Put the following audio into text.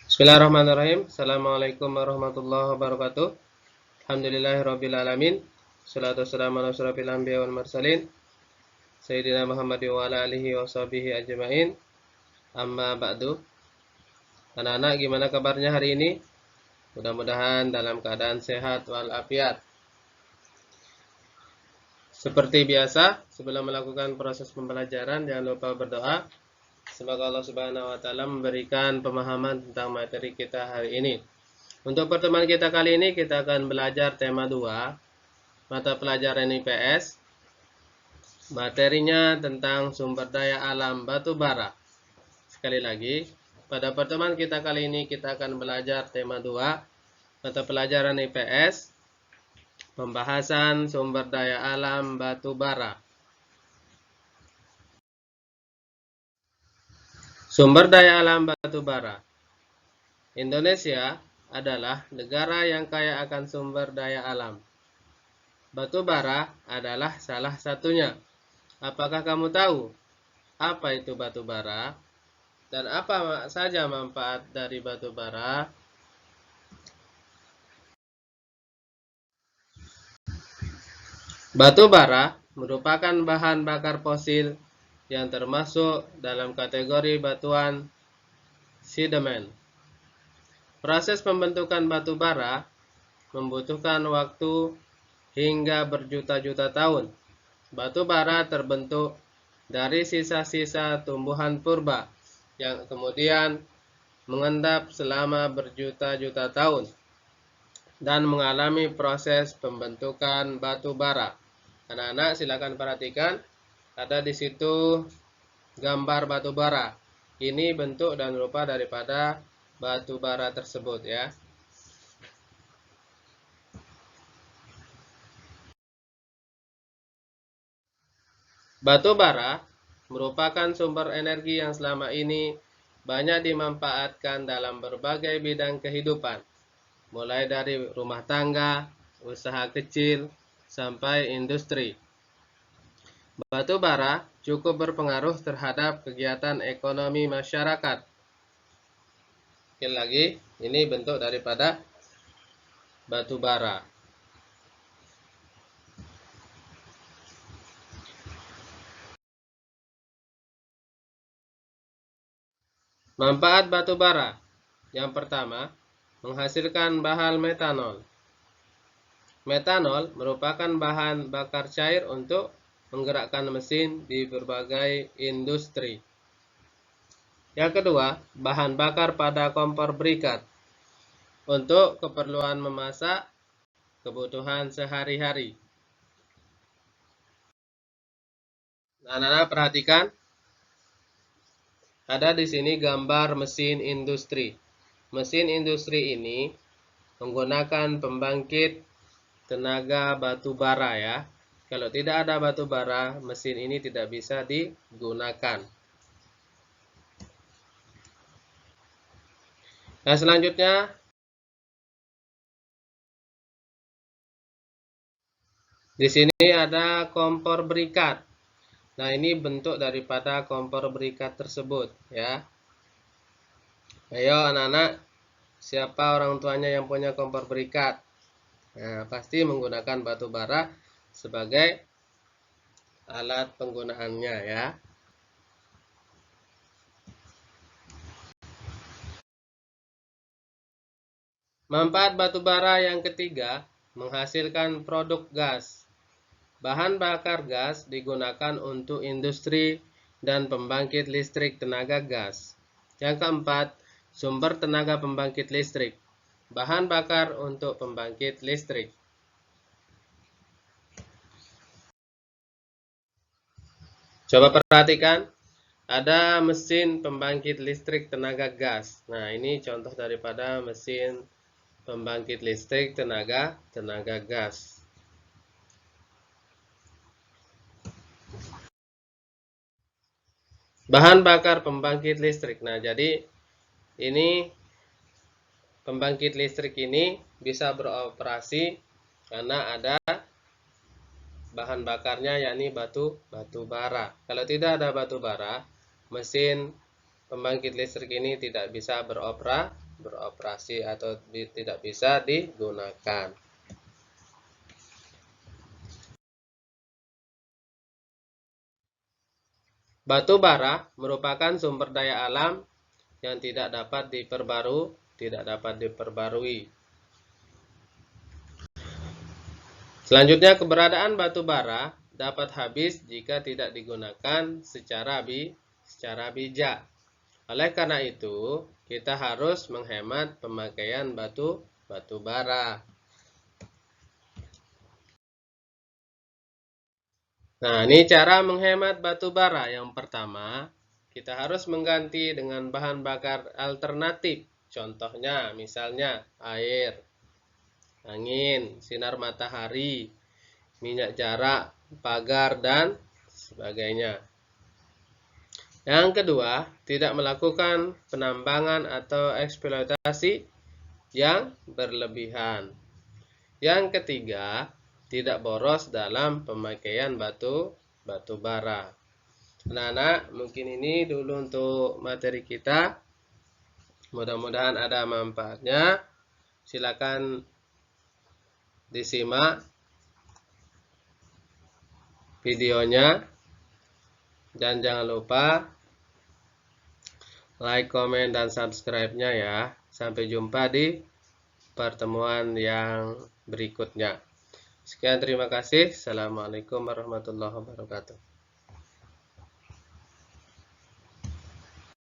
Bismillahirrahmanirrahim. Assalamualaikum warahmatullahi wabarakatuh. Alhamdulillahirrabbilalamin. Salatu wassalamu ala asyrafil anbiya wal mursalin Sayyidina Muhammad wa ala alihi wa sahbihi ajma'in. Amma ba'du. Anak-anak, gimana kabarnya hari ini? Mudah-mudahan dalam keadaan sehat walafiat. Seperti biasa, sebelum melakukan proses pembelajaran, jangan lupa berdoa. Semoga Allah Subhanahu wa taala memberikan pemahaman tentang materi kita hari ini. Untuk pertemuan kita kali ini, kita akan belajar tema 2, mata pelajaran IPS. Materinya tentang sumber daya alam batu bara. Sekali lagi, pada pertemuan kita kali ini, kita akan belajar tema 2, mata pelajaran IPS, pembahasan sumber daya alam batu bara. Sumber daya alam batu bara. Indonesia adalah negara yang kaya akan sumber daya alam. Batu bara adalah salah satunya. Apakah kamu tahu apa itu batu bara dan apa saja manfaat dari batu bara? Batu bara merupakan bahan bakar fosil yang termasuk dalam kategori batuan sedimen. Proses pembentukan batu bara membutuhkan waktu hingga berjuta-juta tahun. Batu bara terbentuk dari sisa-sisa tumbuhan purba yang kemudian mengendap selama berjuta-juta tahun dan mengalami proses pembentukan batu bara. Anak-anak, silakan perhatikan, ada di situ gambar batu bara. Ini bentuk dan rupa daripada batu bara tersebut ya. Batu bara merupakan sumber energi yang selama ini banyak dimanfaatkan dalam berbagai bidang kehidupan, mulai dari rumah tangga, usaha kecil, sampai industri. Batu bara cukup berpengaruh terhadap kegiatan ekonomi masyarakat. Sekali lagi, ini bentuk daripada batu bara. Manfaat batu bara. Yang pertama, menghasilkan bahan metanol. Metanol merupakan bahan bakar cair untuk menggerakkan mesin di berbagai industri. Yang kedua, bahan bakar pada kompor berikat untuk keperluan memasak kebutuhan sehari-hari. Anak-anak perhatikan, ada di sini gambar mesin industri. Mesin industri ini menggunakan pembangkit tenaga batu bara ya. Kalau tidak ada batu bara, mesin ini tidak bisa digunakan. Nah, selanjutnya di sini ada kompor berikat. Nah, ini bentuk daripada kompor berikat tersebut ya. Ayo anak-anak, siapa orang tuanya yang punya kompor berikat? Nah, pasti menggunakan batu bara sebagai alat penggunaannya ya. Manfaat batu bara yang ketiga, menghasilkan produk gas. Bahan bakar gas digunakan untuk industri dan pembangkit listrik tenaga gas. Yang keempat, sumber tenaga pembangkit listrik. Bahan bakar untuk pembangkit listrik. Coba perhatikan, ada mesin pembangkit listrik tenaga gas. Nah, ini contoh daripada mesin pembangkit listrik tenaga gas. Bahan bakar pembangkit listrik. Nah, jadi ini pembangkit listrik ini bisa beroperasi karena ada bahan bakarnya, yakni batu bara. Kalau tidak ada batu bara, mesin pembangkit listrik ini tidak bisa beroperasi atau tidak bisa digunakan. Batu bara merupakan sumber daya alam yang tidak dapat diperbarui. Selanjutnya, keberadaan batu bara dapat habis jika tidak digunakan secara bijak. Oleh karena itu, kita harus menghemat pemakaian batu bara. Nah, ini cara menghemat batu bara. Yang pertama, kita harus mengganti dengan bahan bakar alternatif. Contohnya, misalnya air, angin, sinar matahari, minyak jarak, pagar, dan sebagainya. Yang kedua, tidak melakukan penambangan atau eksploitasi yang berlebihan. Yang ketiga, tidak boros dalam pemakaian batu bara. Anak-anak, mungkin ini dulu untuk materi kita. Mudah-mudahan ada manfaatnya. Silakan disimak videonya. Dan jangan lupa like, komen, dan subscribe-nya ya. Sampai jumpa di pertemuan yang berikutnya. Sekian, terima kasih. Assalamualaikum warahmatullahi wabarakatuh.